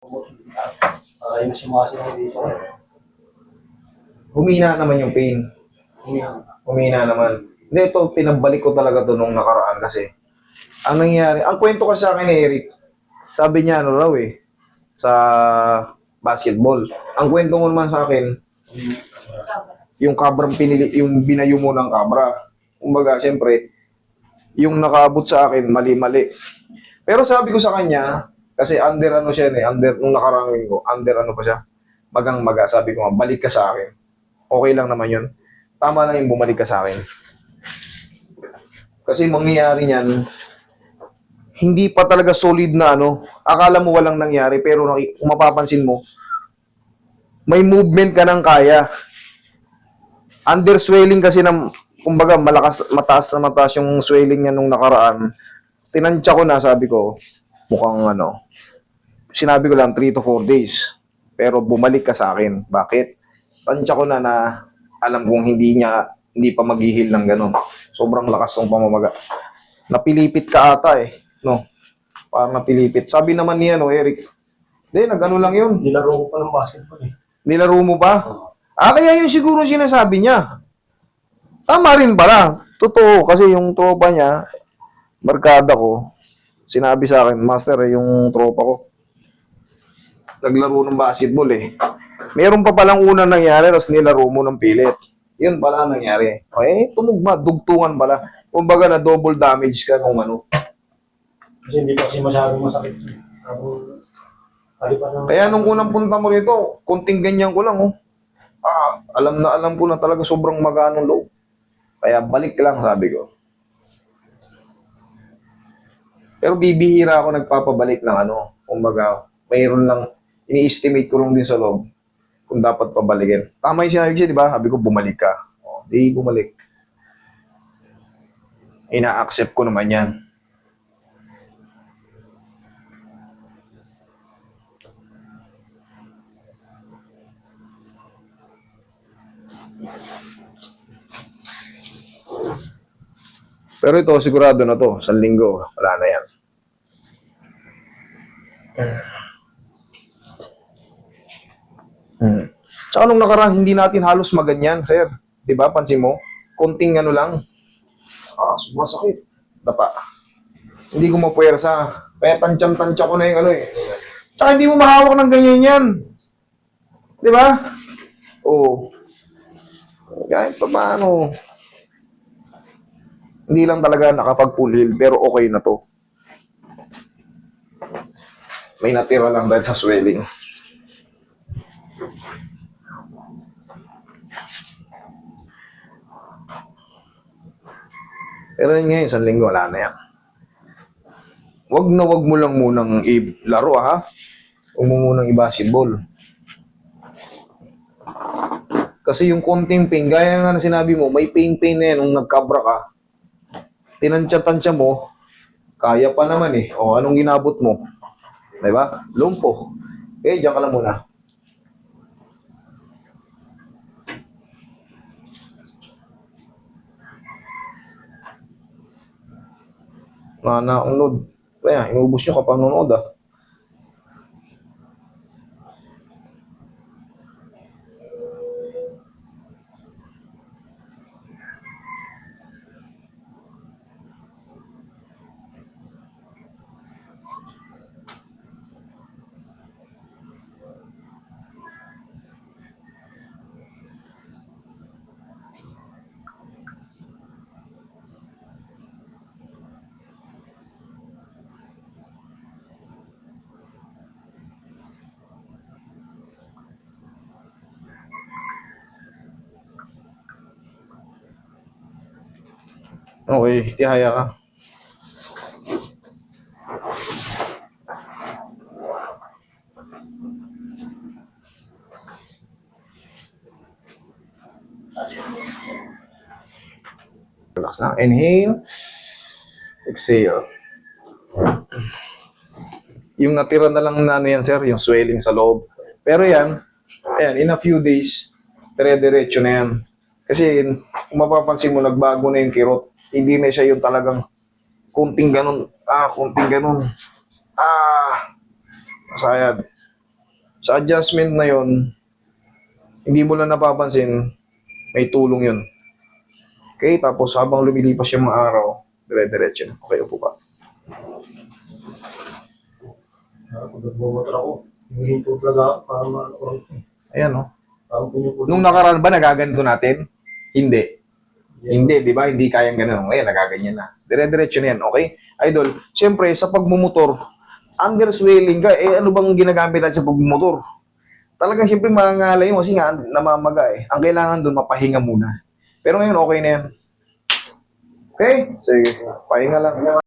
Yung si Masi na dito. Humina naman yung pain. Humina naman. Hindi, ito, pinabalik ko talaga to nung nakaraan kasi. Ang nangyayari, ang kwento kasi sa akin ni Eric, sabi niya ano raw sa basketball. Ang kwento mo naman sa akin, yung kabrang pinili, yung binayo mo ng kabra. Kumbaga, siyempre, yung nakaabot sa akin, mali-mali. Pero sabi ko sa kanya, kasi under ano siya under, nung nakarangin ko, under ano pa siya, magang-maga. Sabi ko nga, balik ka sa akin. Okay lang naman yun. Tama lang yung bumalik ka sa akin. Kasi mangyayari niyan, hindi pa talaga solid na ano. Akala mo walang nangyari, pero kung mapapansin mo, may movement ka ng kaya. Under swelling kasi ng, kumbaga, mataas na mataas yung swelling niya nung nakaraan. Tinansya ko na, sabi ko, mukhang ano, sinabi ko lang 3 to 4 days. Pero bumalik ka sa akin. Bakit? Tansya ko na alam kong hindi pa maghihil ng gano'n. Sobrang lakas ng pamamaga. Napilipit ka ata no? Parang napilipit. Sabi naman niya, no, Eric, hindi, nag-ano lang yun. Nilaro ko pa ng basketball eh. Nilaro mo ba? Kaya yun siguro sinasabi niya. Tama rin pala. Totoo, kasi yung tropa niya, barkada ko, sinabi sa akin, Master, yung tropa ko, naglaro ng basketball Meron pa palang unang nangyari, tapos nilaro mo ng pilit. Yun pala nangyari. Tumugma, dugtungan pala. Kumbaga na double damage ka nung ano. Kasi hindi pa kasi masyadong masakit. Kaya nung unang punta mo rito, konting ganyan ko lang alam ko na talaga sobrang maganong loob. Kaya balik lang, sabi ko. Pero bibihira ako nagpapabalik ng ano. Kumbaga, mayroon lang, ini-estimate ko lang din sa loob kung dapat pabalikin. Tama yung sinabi siya, di ba? Sabi ko, bumalik ka. Di bumalik. Ina-accept ko naman yan. Pero ito, sigurado na to. Sa linggo, wala na yan. Tsaka nung nakaraan, hindi natin halos maganyan, sir. Di ba? Pansin mo? Konting ano lang. Sumasakit. Dapa. Hindi ko mapuwersa. Kaya tansya ko na yung ano Tsaka hindi mo mahawak ng ganyan yan. Di ba? Oo. Kahit pa paano. Hindi lang talaga nakapag-full heal, pero okay na to. May natira lang dahil sa swelling. Pero yun ngayon, isang linggo, wala na yan. Wag mo lang munang laro, ha? Huwag mo munang i-basketball. Kasi yung konting pain, gaya nga na sinabi mo, may pain na yan nung nagkabra ka. Tinansya-tansya mo, kaya pa naman anong ginabot mo? Diba? Lumpo. Diyan ka lang muna. Nanonood. Kaya, inubos nyo kapag nanonood Okay, tihaya ka. Relax na. Inhale. Exhale. Yung natira na lang na yan, sir, yung swelling sa loob. Pero yan, in a few days, dire-diretso na yan. Kasi, kung mapapansin mo, nagbago na yung kirot. Hindi na siya yung talagang kunting ganun. Masayad. Sa adjustment na yon, hindi mo lang napapansin, may tulong yun. Okay, tapos habang lumilipas yung mga araw, dire-diretso na. Okay, upo ka. Kung nagmumotor ako, hindi po talaga para maano. Ayan, no? Parang pinupulo. Nung nakaraan ba nagaganto natin? Hindi. Hindi, di ba? Hindi kayang ganun. Ngayon, nagaganyan na. Dire-diretso na yan, okay? Idol, siyempre, sa pagmumotor, underswelling ka, ano bang ginagamit natin sa pagmumotor? Talagang siyempre mangangalay mo kasi nga namamaga eh. Ang kailangan doon, mapahinga muna. Pero ngayon, okay na yan. Okay? Sige, pahinga lang.